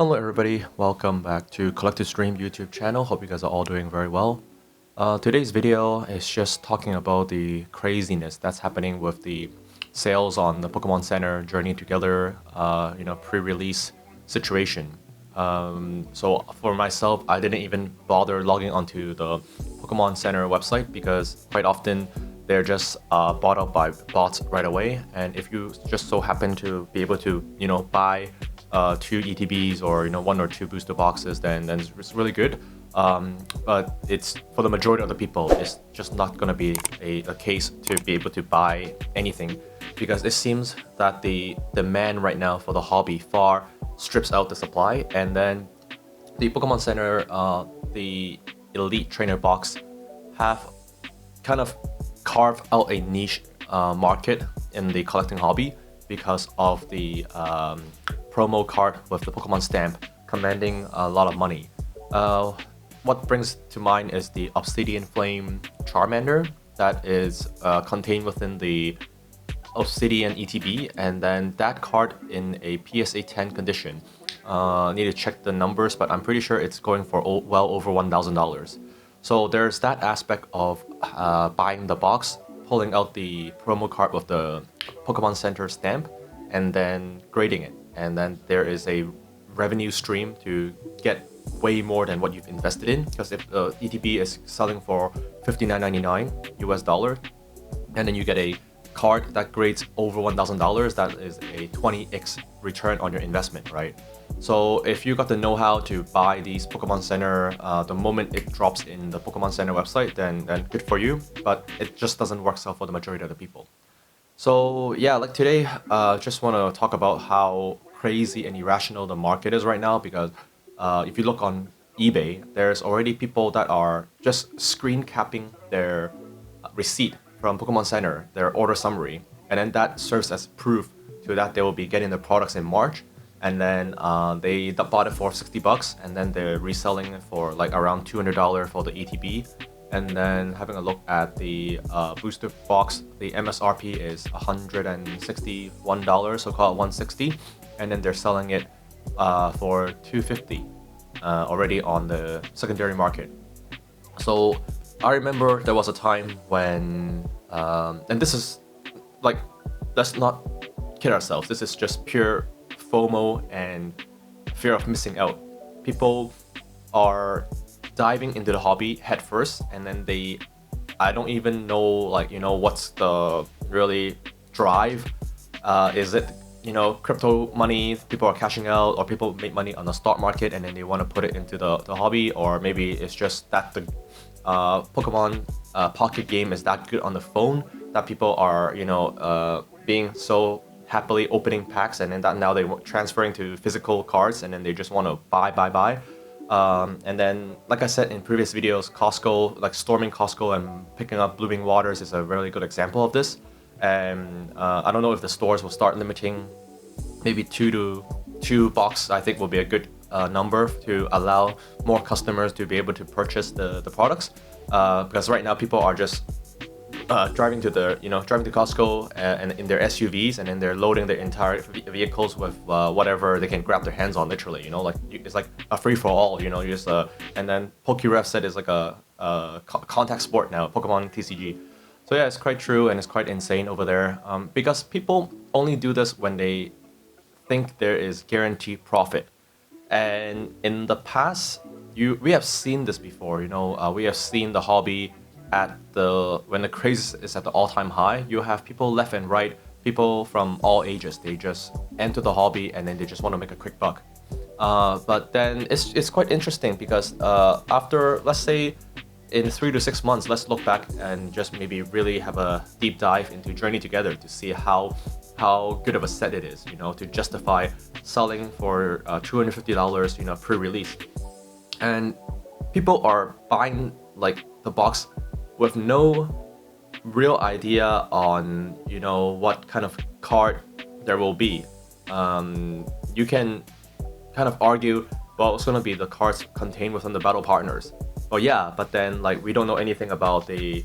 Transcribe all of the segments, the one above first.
Hello everybody, welcome back to Collective Stream YouTube channel. Hope you guys are all doing very well. Today's video is just talking about the craziness that's happening with the sales on the Pokemon Center Journey Together, pre-release situation. So for myself, I didn't even bother logging onto the Pokemon Center website because quite often they're just bought up by bots right away. And if you just so happen to be able to, buy two ETBs or one or two booster boxes, then it's really good. But it's for the majority of the people, it's just not going to be a case to be able to buy anything, because it seems that the demand right now for the hobby far strips out the supply. And then the Pokemon Center, the Elite Trainer box have kind of carved out a niche market in the collecting hobby because of the promo card with the Pokemon stamp commanding a lot of money. What brings to mind is the Obsidian Flame Charmander that is contained within the Obsidian ETB, and then that card in a PSA 10 condition. Need to check the numbers, but I'm pretty sure it's going for well over $1,000. So there's that aspect of buying the box, pulling out the promo card with the Pokemon Center stamp, and then grading it. And then there is a revenue stream to get way more than what you've invested in, because if the ETB is selling for $59.99 US dollar, and then you get a card that grades over $1,000, that is a 20x return on your investment, right? So if you got the know-how to buy these Pokemon Center the moment it drops in the Pokemon Center website, then good for you, but it just doesn't work so for the majority of the people. So yeah, like today, just want to talk about how crazy and irrational the market is right now, because if you look on eBay, there's already people that are just screen capping their receipt from Pokemon Center, their order summary, and then that serves as proof to that they will be getting the products in March, and then they bought it for $60, and then they're reselling it for like around $200 for the ETB. And then having a look at the booster box, the MSRP is $161, so call it $160, and then they're selling it for $250 already on the secondary market. So I remember there was a time when, and this is like, let's not kid ourselves, this is just pure FOMO and fear of missing out. People are diving into the hobby head first, and then I don't even know, what's the really drive. Is it, crypto money, people are cashing out, or people make money on the stock market and then they want to put it into the hobby, or maybe it's just that the Pokemon pocket game is that good on the phone that people are, being so happily opening packs, and then that now they're transferring to physical cards, and then they just want to buy. And then, like I said in previous videos, Costco, like storming Costco and picking up Blooming Waters is a really good example of this. And I don't know if the stores will start limiting, maybe two box, I think will be a good number to allow more customers to be able to purchase the products. Because right now people are just driving to Costco and in their SUVs, and then they're loading their entire vehicles with whatever they can grab their hands on, literally, it's like a free-for-all, you just and then PokeRef said it's like a contact sport now, Pokemon TCG. So yeah, it's quite true, and it's quite insane over there, because people only do this when they think there is guaranteed profit. And in the past, we have seen this before, we have seen the hobby when the craze is at the all-time high. You have people left and right, people from all ages, they just enter the hobby and then they just want to make a quick buck. But then it's quite interesting, because after, let's say, in 3 to 6 months, let's look back and just maybe really have a deep dive into Journey Together to see how good of a set it is, to justify selling for $250, pre-release. And people are buying like the box with no real idea on, what kind of card there will be. You can kind of argue, well, it's going to be the cards contained within the battle partners. Well, yeah, but then we don't know anything about the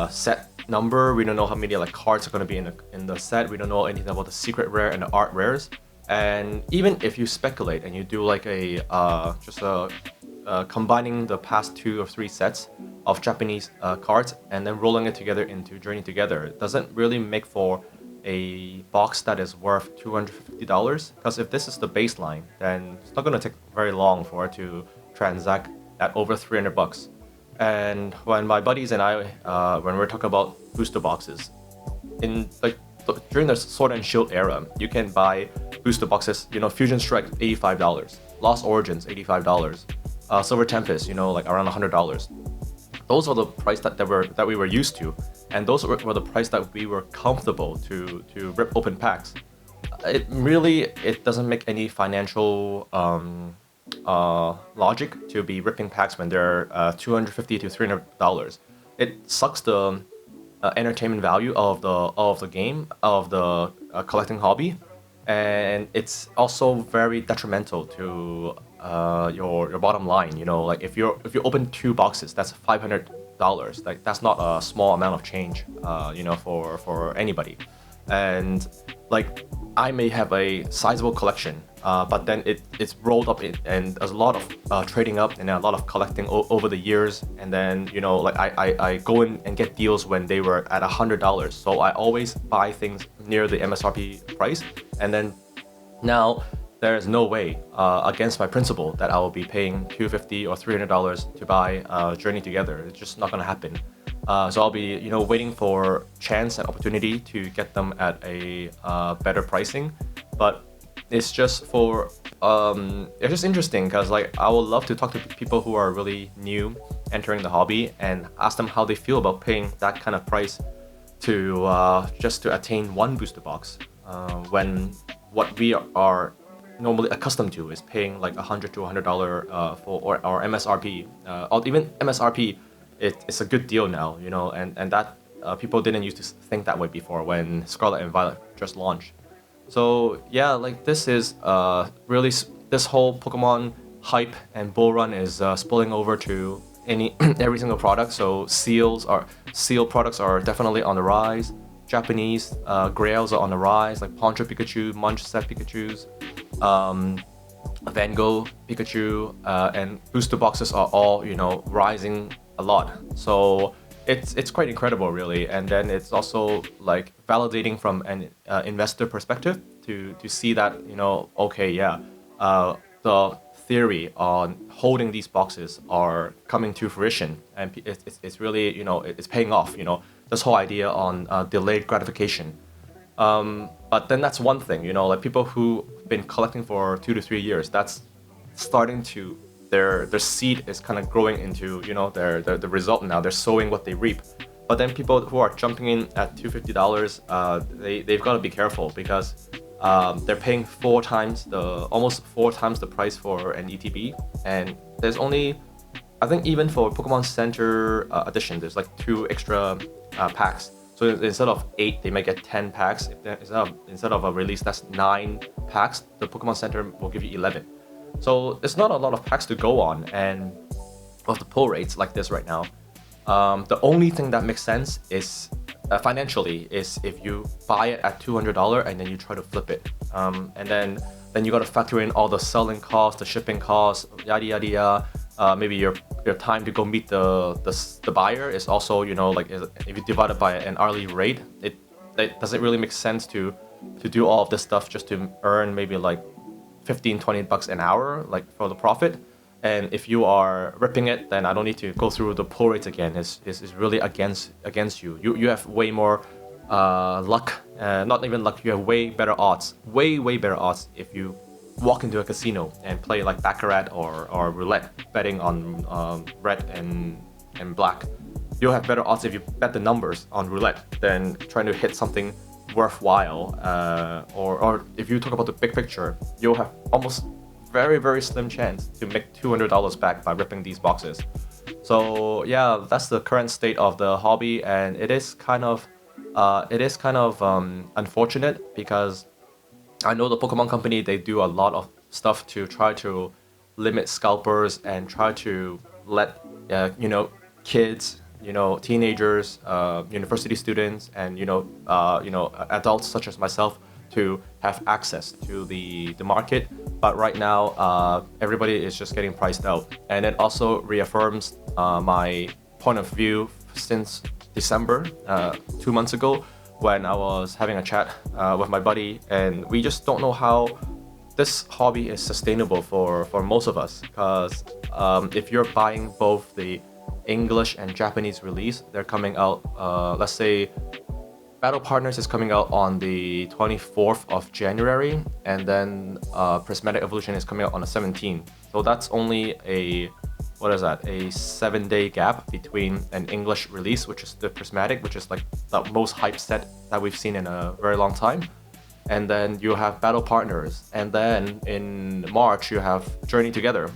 set number. We don't know how many cards are going to be in the set. We don't know anything about the secret rare and the art rares. And even if you speculate and you do like a just a combining the past 2 or 3 sets of Japanese cards and then rolling it together into Journey Together, it doesn't really make for a box that is worth $250. Because if this is the baseline, then it's not going to take very long for it to transact at over $300. And when my buddies and I, when we're talking about booster boxes, in like during the Sword and Shield era, you can buy booster boxes. Fusion Strike $85, Lost Origins $85, Silver Tempest, like around $100. Those are the price that we were used to, and those were the price that we were comfortable to rip open packs. It doesn't make any financial logic to be ripping packs when they're $250 to $300. It sucks the entertainment value of the game, of the collecting hobby, and it's also very detrimental to your bottom line. Like if you open 2 boxes, that's $500. Like that's not a small amount of change, for anybody. And like I may have a sizable collection, but then it's rolled up and there's a lot of trading up and a lot of collecting over the years. And then like I go in and get deals when they were at $100. So I always buy things near the MSRP price, and then now there is no way, against my principle, that I will be paying $250 or $300 to buy Journey Together. It's just not gonna happen. So I'll be, waiting for chance and opportunity to get them at a better pricing. But it's just it's just interesting because like I would love to talk to people who are really new entering the hobby and ask them how they feel about paying that kind of price to just to attain one booster box, when what we are normally accustomed to is paying like $100 to $100 for or MSRP, or even MSRP. It's a good deal now, and that people didn't used to think that way before when Scarlet and Violet just launched. So yeah, like this is really this whole Pokemon hype and bull run is spilling over to every single product. So seal products are definitely on the rise. Japanese grails are on the rise, like Poncho Pikachu, Munch Set Pikachus, Van Gogh Pikachu, and booster boxes are all rising a lot. So it's quite incredible, really. And then it's also like validating from an investor perspective to see that okay, yeah, the theory on holding these boxes are coming to fruition, and it's really it's paying off. This whole idea on delayed gratification. But then that's one thing, like people who've been collecting for 2 to 3 years, that's starting to their seed is kind of growing into the result now. They're sowing what they reap. But then people who are jumping in at $250, they've got to be careful because they're paying almost 4 times the price for an ETB, and there's only, I think even for Pokemon Center edition, there's like 2 extra packs. So instead of 8, they might get 10 packs. Instead of a release that's 9 packs, the Pokemon Center will give you 11. So it's not a lot of packs to go on, and with the pull rates like this right now, the only thing that makes sense is financially is if you buy it at $200 and then you try to flip it, and then you got to factor in all the selling costs, the shipping costs, yada yada yada. Maybe your time to go meet the buyer is also like if you divide it by an hourly rate, it doesn't really make sense to do all of this stuff just to earn maybe like $15-20 an hour, like for the profit. And if you are ripping it, then I don't need to go through the pull rates again. It's really against you. You have way more luck, not even luck. You have way better odds, way better odds if you walk into a casino and play like baccarat or roulette, betting on red and black. You'll have better odds if you bet the numbers on roulette than trying to hit something worthwhile. Or if you talk about the big picture, you'll have almost very slim chance to make $200 back by ripping these boxes. So yeah, that's the current state of the hobby, and it is kind of unfortunate because I know the Pokemon Company, they do a lot of stuff to try to limit scalpers and try to let kids, teenagers, university students, and adults such as myself to have access to the market. But right now, everybody is just getting priced out. And it also reaffirms my point of view since December, 2 months ago, when I was having a chat with my buddy, and we just don't know how this hobby is sustainable for most of us. Because if you're buying both the English and Japanese release, they're coming out, let's say Battle Partners is coming out on the 24th of January, and then Prismatic Evolution is coming out on the 17th. So that's only a 7-day gap between an English release, which is the Prismatic, which is like the most hyped set that we've seen in a very long time. And then you have Battle Partners, and then in March you have Journey Together.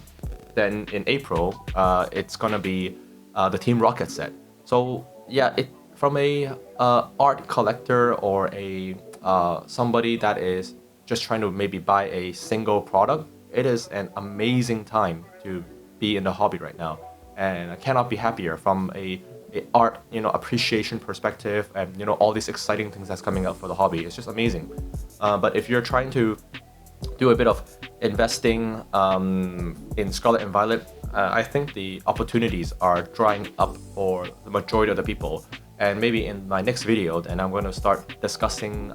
Then in April, it's gonna be the Team Rocket set. So yeah, from a art collector or a somebody that is just trying to maybe buy a single product, it is an amazing time to be in the hobby right now, and I cannot be happier from a art appreciation perspective, and all these exciting things that's coming out for the hobby. It's just amazing. But if you're trying to do a bit of investing in Scarlet and Violet, I think the opportunities are drying up for the majority of the people. And maybe in my next video, then I'm going to start discussing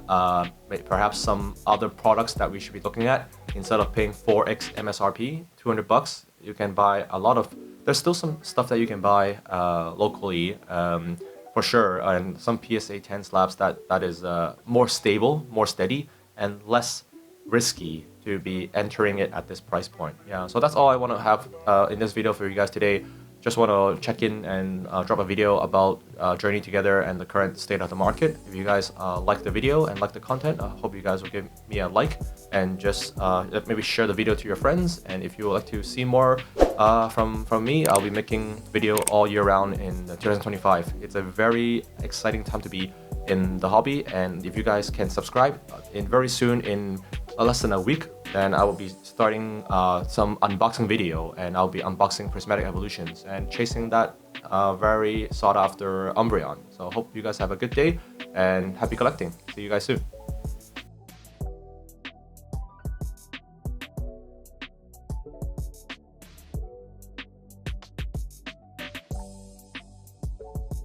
perhaps some other products that we should be looking at. Instead of paying 4x MSRP, $200, you can buy a lot of. There's still some stuff that you can buy locally, for sure, and some PSA 10 slabs that is more stable, more steady, and less risky to be entering it at this price point. Yeah, so that's all I want to have in this video for you guys today. Just want to check in and drop a video about Journey Together and the current state of the market. If you guys like the video and like the content, I hope you guys will give me a like and just maybe share the video to your friends. And if you would like to see more from me, I'll be making video all year round in 2025. It's a very exciting time to be in the hobby, and if you guys can subscribe in very soon, in less than a week, then I will be starting some unboxing video, and I'll be unboxing Prismatic Evolutions and chasing that very sought after Umbreon. So hope you guys have a good day and happy collecting. See you guys soon.